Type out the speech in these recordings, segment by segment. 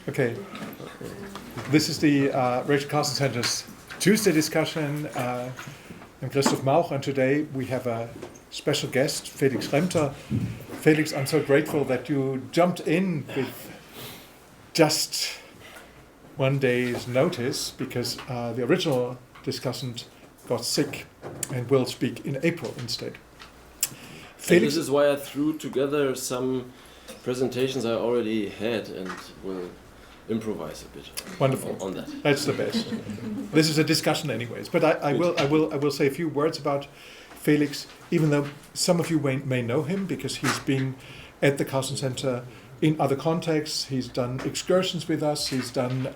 Okay, this is the Rachel Carson Center's Tuesday discussion. I'm Christoph Mauch, and today we have a special guest, Felix Remter. Felix, I'm so grateful that you jumped in with just one day's notice, because the original discussant got sick and will speak in April instead. Felix, this is why I threw together some presentations I already had and will improvise a bit. Wonderful. On that. That's the best. This is a discussion, anyways. But I will say a few words about Felix, even though some of you may know him because he's been at the Carson Center in other contexts. He's done excursions with us. He's done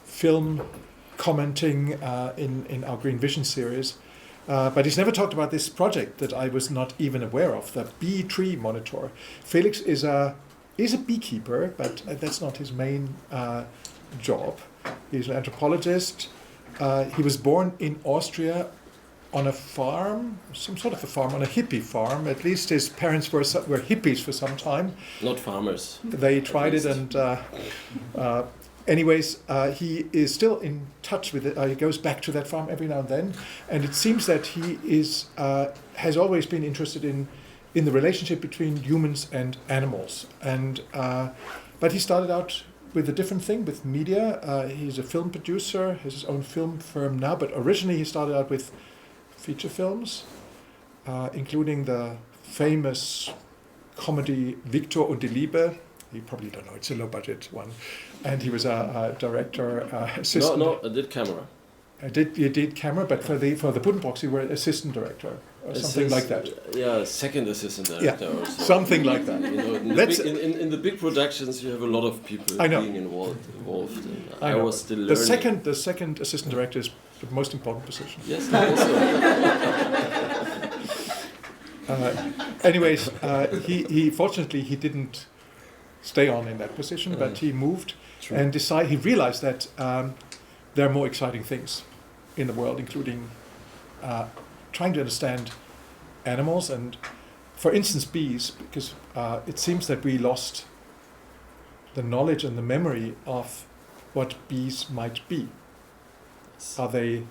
film commenting in our Green Vision series. But he's never talked about this project that I was not even aware of, the BEEtree-Monitor. Felix is a beekeeper, but that's not his main job. He's an anthropologist. He was born in Austria on a farm, some sort of a farm, on a hippie farm. At least his parents were hippies for some time. Not farmers. They tried it, and anyways, he is still in touch with it. He goes back to that farm every now and then, and it seems that he has always been interested in the relationship between humans and animals. And but he started out with a different thing, with media. He's a film producer, has his own film firm now, but originally he started out with feature films, including the famous comedy Victor und die Liebe. You probably don't know, it's a low-budget one. And he was a director, assistant. No, I did camera. You did camera, but for the Buddenbrooks you were assistant director or something like that. Yeah, second assistant director. Yeah, or so. something like that. You know, in the big productions, you have a lot of people being involved. And I was still learning. The second assistant director is the most important position. Yes, also. Anyways, he fortunately he didn't stay on in that position, but he moved. True. And he realized that there are more exciting things in the world, including trying to understand animals and, for instance, bees, because it seems that we lost the knowledge and the memory of what bees might be. Yes. Are they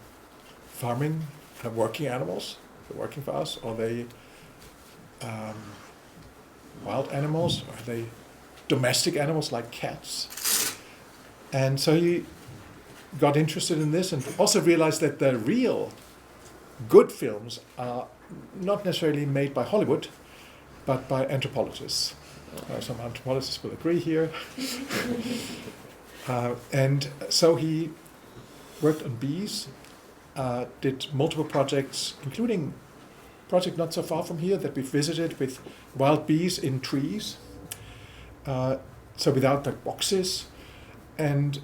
farming, working animals? They're working for us? Are they wild animals? Are they domestic animals like cats? And so he got interested in this and also realized that the real good films are not necessarily made by Hollywood, but by anthropologists. Some anthropologists will agree here. And so he worked on bees, did multiple projects, including a project not so far from here that we visited with wild bees in trees, so without the boxes, and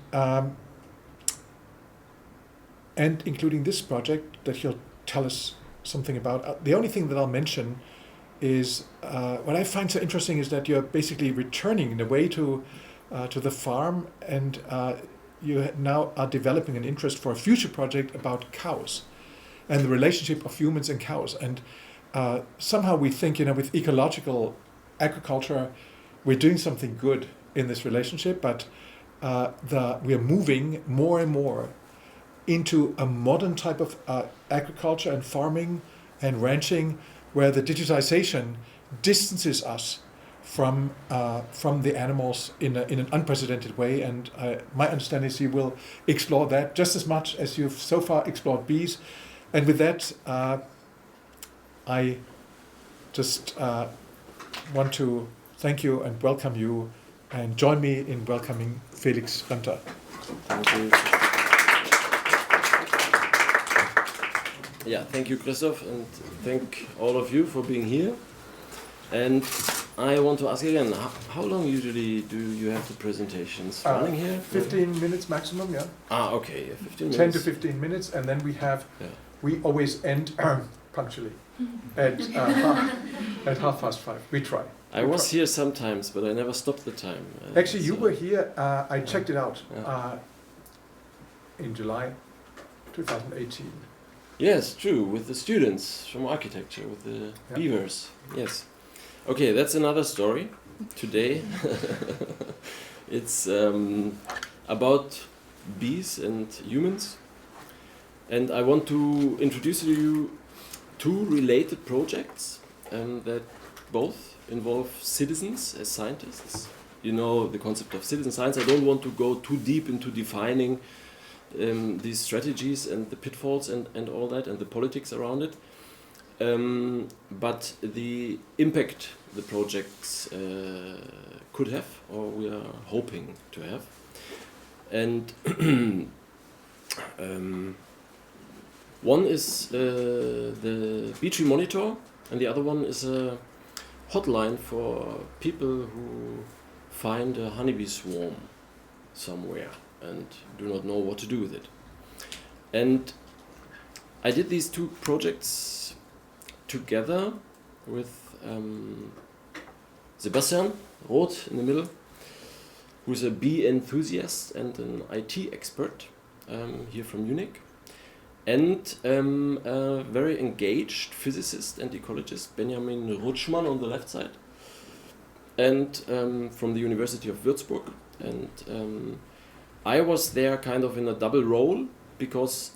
including this project that he'll tell us something about. The only thing that I'll mention is what I find so interesting is that you're basically returning in a way to the farm, and you now are developing an interest for a future project about cows and the relationship of humans and cows. And somehow we think, with ecological agriculture, we're doing something good in this relationship, but we are moving more and more into a modern type of agriculture and farming and ranching, where the digitization distances us from the animals in an unprecedented way. And my understanding is you will explore that just as much as you've so far explored bees. And with that, I just want to thank you and welcome you, and join me in welcoming Felix Remter. Thank you. Yeah, thank you, Christoph, and thank all of you for being here. And I want to ask again, how long usually do you have the presentations running here? 15 minutes maximum, yeah. Okay, 15 minutes. 10 to 15 minutes, and then we always end punctually at 5:30. We try. I was here sometimes, but I never stopped the time. Actually, you were here. I checked it out in July 2018. Yes, true, with the students from architecture, with the beavers. Yes. Okay, that's another story today. It's about bees and humans. And I want to introduce to you two related projects that both involve citizens as scientists. You know the concept of citizen science. I don't want to go too deep into defining these strategies and the pitfalls and all that and the politics around it. But the impact the projects could have, or we are hoping to have. And one is the BEEtree-Monitor, and the other one is a hotline for people who find a honeybee swarm somewhere and do not know what to do with it. And I did these two projects together with Sebastian Roth in the middle, who's a bee enthusiast and an IT expert here from Munich, and a very engaged physicist and ecologist, Benjamin Rutschmann on the left side, and from the University of Würzburg. And I was there kind of in a double role because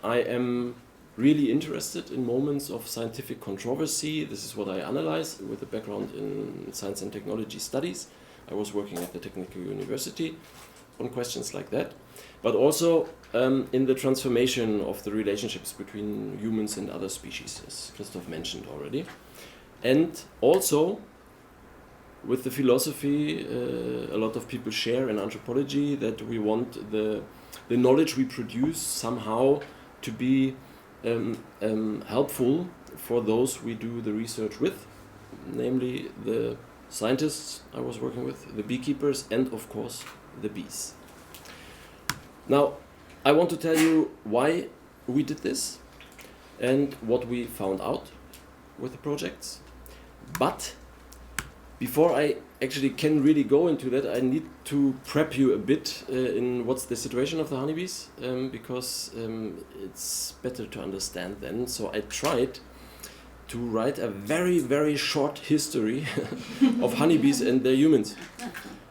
I am really interested in moments of scientific controversy. This is what I analyze with a background in science and technology studies. I was working at the Technical University on questions like that, but also in the transformation of the relationships between humans and other species, as Christoph mentioned already. And also with the philosophy a lot of people share in anthropology, that we want the knowledge we produce somehow to be helpful for those we do the research with, namely the scientists I was working with, the beekeepers, and of course the bees. Now, I want to tell you why we did this and what we found out with the projects. But before I actually can really go into that, I need to prep you a bit in what's the situation of the honeybees, because it's better to understand then. So I tried to write a very, very short history of honeybees and their humans.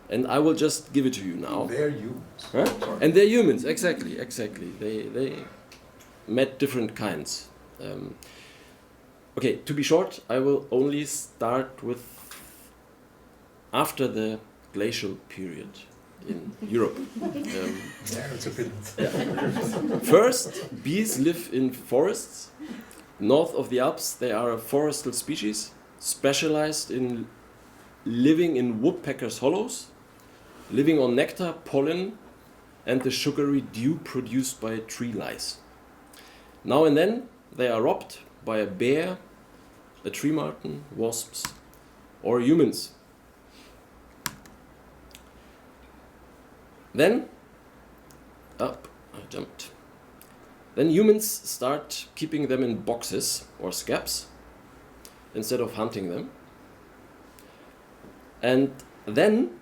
And I will just give it to you now. They're humans. Huh? And they're humans, exactly. They met different kinds. Okay, to be short, I will only start with after the glacial period in Europe. Yeah, it's a bit. Yeah. First, bees live in forests. North of the Alps, they are a forestal species, specialized in living in woodpeckers' hollows, living on nectar, pollen, and the sugary dew produced by tree lice. Now and then, they are robbed by a bear, a tree marten, wasps, or humans. Then, I jumped. Then humans start keeping them in boxes or scabs instead of hunting them. And then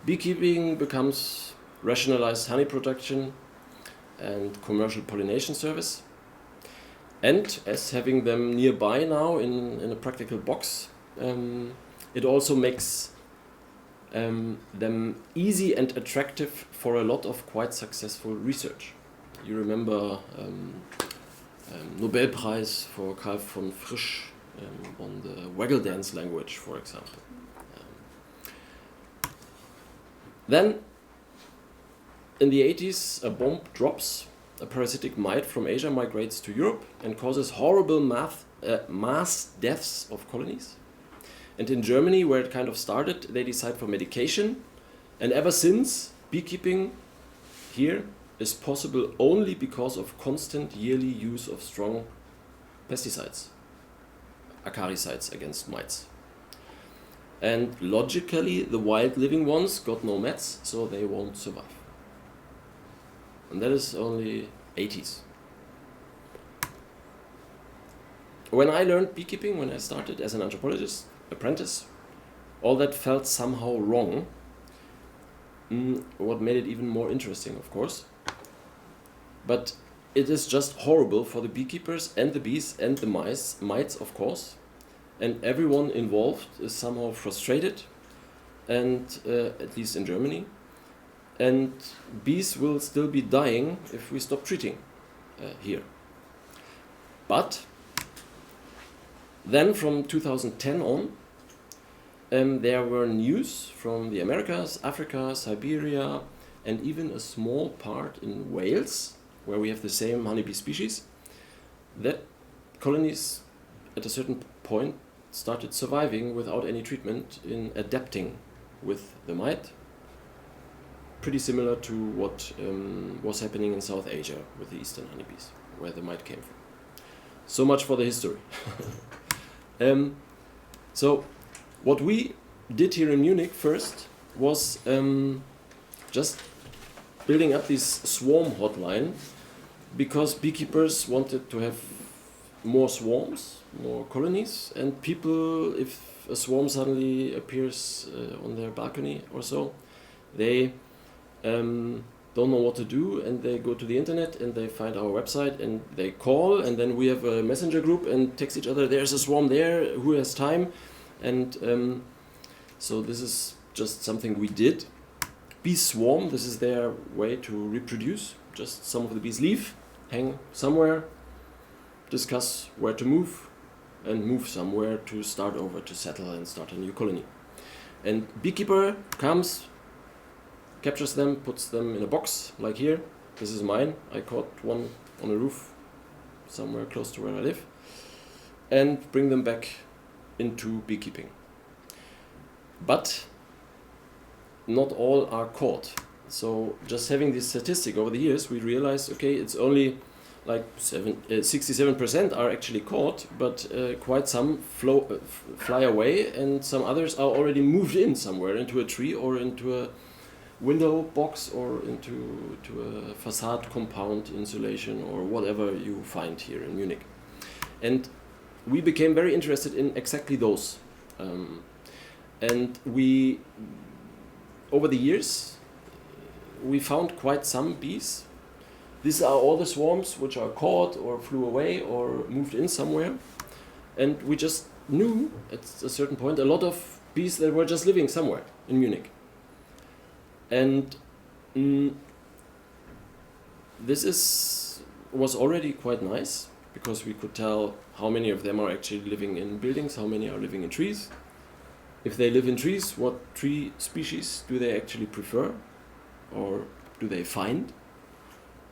beekeeping becomes rationalized honey production and commercial pollination service. And as having them nearby now in a practical box, it also makes them easy and attractive for a lot of quite successful research. You remember Nobelpreis for Karl von Frisch on the waggle dance language, for example. Then, in the 80s, a bomb drops. A parasitic mite from Asia migrates to Europe and causes horrible mass deaths of colonies. And in Germany, where it kind of started, they decide for medication. And ever since, beekeeping here is possible only because of constant yearly use of strong pesticides, acaricides against mites. And logically, the wild living ones got no meds, so they won't survive. And that is only 80s. When I learned beekeeping, when I started as an anthropologist apprentice, all that felt somehow wrong. What made it even more interesting, of course. But it is just horrible for the beekeepers and the bees and the mites, of course. And everyone involved is somehow frustrated and at least in Germany. And bees will still be dying if we stop treating here. But then from 2010 on, there were news from the Americas, Africa, Siberia, and even a small part in Wales, where we have the same honeybee species, that colonies at a certain point started surviving without any treatment in adapting with the mite. Pretty similar to what was happening in South Asia with the eastern honeybees, where the mite came from. So much for the history. So what we did here in Munich first was just building up this swarm hotline, because beekeepers wanted to have more swarms, more colonies, and people, if a swarm suddenly appears on their balcony or so, they don't know what to do, and they go to the internet and they find our website and they call, and then we have a messenger group and text each other, there's a swarm there, who has time? And so this is just something we did. Bees swarm, this is their way to reproduce. Just some of the bees leave, hang somewhere, discuss where to move, and move somewhere to start over, to settle and start a new colony. And beekeeper comes, captures them, puts them in a box, like here. This is mine. I caught one on a roof somewhere close to where I live, and bring them back into beekeeping. But not all are caught. So just having this statistic over the years, we realized, okay, it's only like 67% are actually caught, but quite some fly away, and some others are already moved in somewhere into a tree or into a window box or into a facade compound insulation or whatever you find here in Munich. And we became very interested in exactly those. And we, over the years, we found quite some bees. These are all the swarms which are caught or flew away or moved in somewhere. And we just knew at a certain point a lot of bees that were just living somewhere in Munich. And this was already quite nice, because we could tell how many of them are actually living in buildings, how many are living in trees. If they live in trees, what tree species do they actually prefer, or do they find?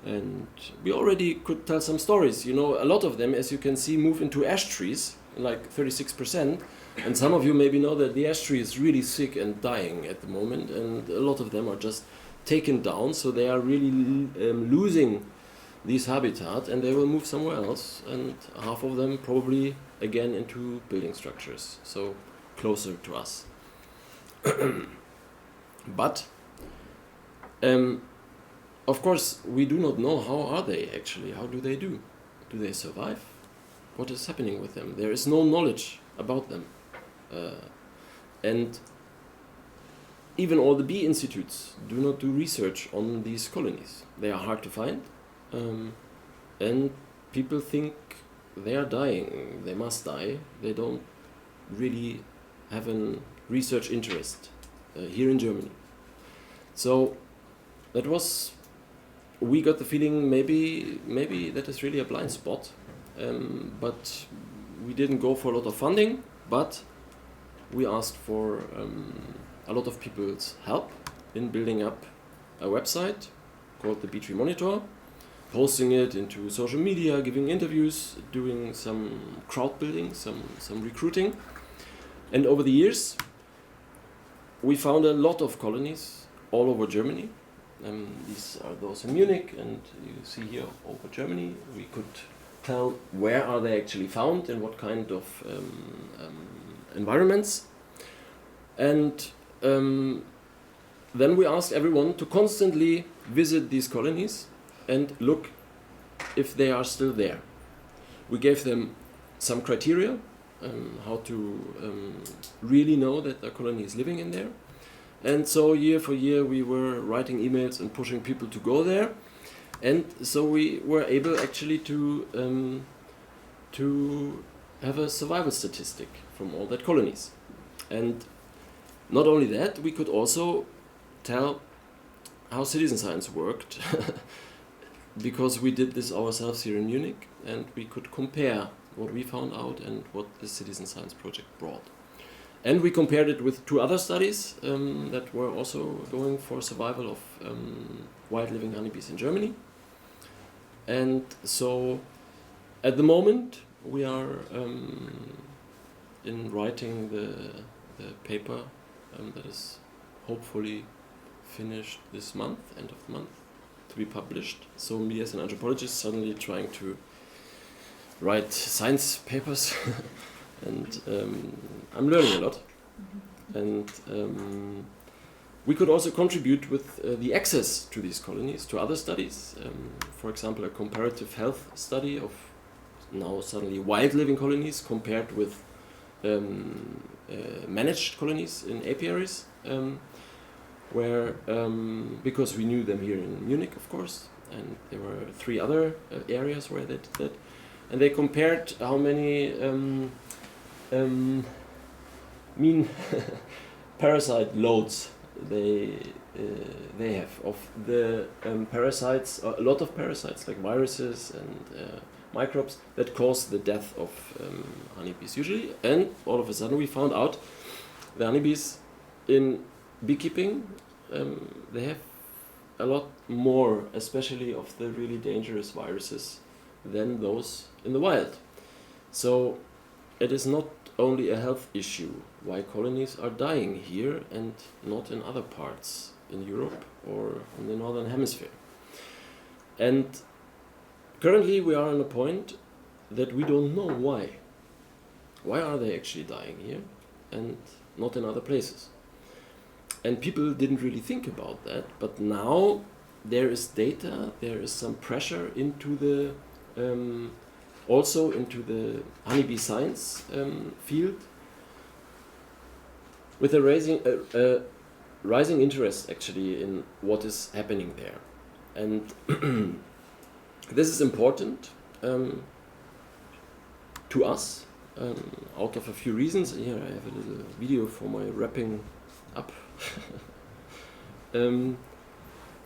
And we already could tell some stories. You know, a lot of them, as you can see, move into ash trees, like 36%. And some of you maybe know that the ash tree is really sick and dying at the moment, and a lot of them are just taken down, so they are really losing this habitat, and they will move somewhere else, and half of them probably again into building structures, so closer to us. But of course we do not know how are they actually, how do they do? Do they survive? What is happening with them? There is no knowledge about them. And even all the bee institutes do not do research on these colonies. They are hard to find, and people think they are dying, they must die. They don't really have a research interest here in Germany. So that was, we got the feeling maybe that is really a blind spot, but we didn't go for a lot of funding, but we asked for a lot of people's help in building up a website called the BEEtree-Monitor, posting it into social media, giving interviews, doing some crowd building, some recruiting. And over the years, we found a lot of colonies all over Germany. These are those in Munich, and you see here over Germany. We could tell where are they actually found and what kind of environments. And then we asked everyone to constantly visit these colonies and look if they are still there. We gave them some criteria, how to really know that a colony is living in there. And so year for year we were writing emails and pushing people to go there. And so we were able actually to have a survival statistic from all that colonies. And not only that, we could also tell how citizen science worked because we did this ourselves here in Munich, and we could compare what we found out and what the citizen science project brought. And we compared it with 2 other studies that were also going for survival of wild living honeybees in Germany. And so at the moment we are in writing the paper that is hopefully finished this month, end of the month, to be published. So me as an anthropologist suddenly trying to write science papers and I'm learning a lot. And we could also contribute with the access to these colonies, to other studies. For example, a comparative health study of now suddenly wild living colonies compared with managed colonies in apiaries, where because we knew them here in Munich, of course, and there were 3 other areas where they did that, and they compared how many mean parasite loads they have of the parasites, a lot of parasites like viruses and microbes that cause the death of honeybees usually. And all of a sudden we found out the honeybees in beekeeping, they have a lot more, especially of the really dangerous viruses, than those in the wild. So it is not only a health issue why colonies are dying here and not in other parts in Europe or in the northern hemisphere. And currently we are on a point that we don't know why. Why are they actually dying here and not in other places? And people didn't really think about that, but now there is data, there is some pressure into the also into the honeybee science field, with a rising interest actually in what is happening there. And this is important to us out of a few reasons. Here I have a little video for my wrapping up.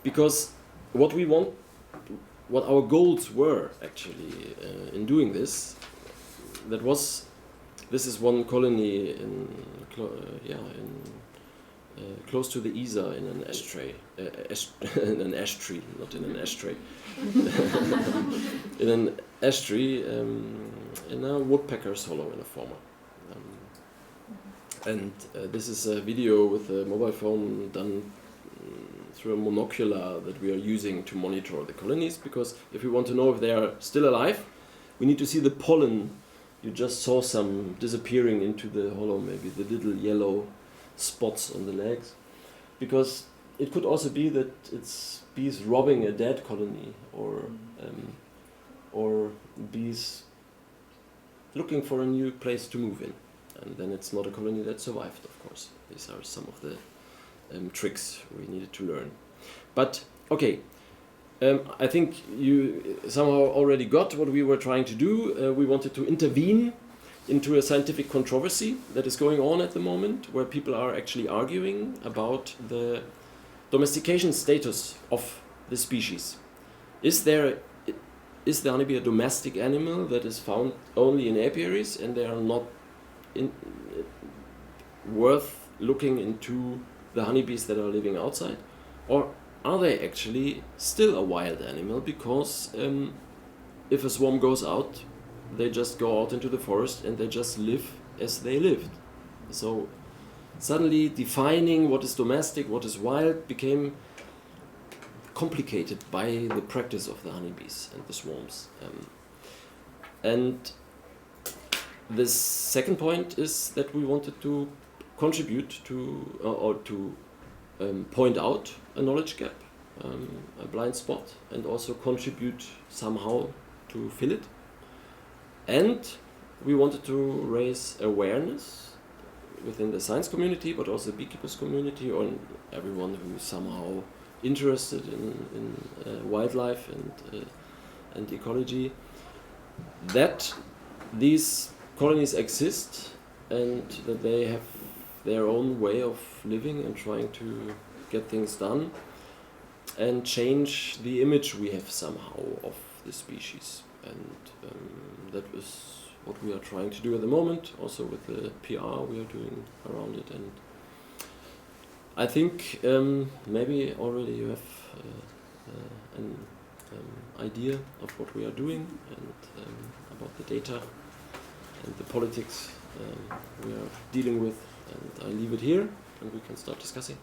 Because what our goals were actually in doing this, this is one colony in close to the Isar in an ashtray, in an ash tree, not in an ashtray, in an ash tree in a woodpecker's hollow in a former. And this is a video with a mobile phone done through a monocular that we are using to monitor the colonies, because if we want to know if they are still alive, we need to see the pollen. You just saw some disappearing into the hollow, maybe the little yellow spots on the legs, because it could also be that it's bees robbing a dead colony, or bees looking for a new place to move in, and then it's not a colony that survived, of course. These are some of the tricks we needed to learn. But okay, I think you somehow already got what we were trying to do. We wanted to intervene into a scientific controversy that is going on at the moment, where people are actually arguing about the domestication status of the species. Is the honeybee a domestic animal that is found only in apiaries and they are not worth looking into the honeybees that are living outside? Or are they actually still a wild animal, because if a swarm goes out, they just go out into the forest and they just live as they lived? So suddenly defining what is domestic, what is wild, became complicated by the practice of the honeybees and the swarms. And the second point is that we wanted to contribute to, or to point out a knowledge gap, a blind spot, and also contribute somehow to fill it. And we wanted to raise awareness within the science community, but also the beekeepers community, or everyone who is somehow interested in wildlife and ecology, that these colonies exist and that they have their own way of living and trying to get things done and change the image we have somehow of the species. And that is what we are trying to do at the moment, also with the PR we are doing around it. And I think maybe already you have an idea of what we are doing and about the data and the politics we are dealing with. And I leave it here and we can start discussing.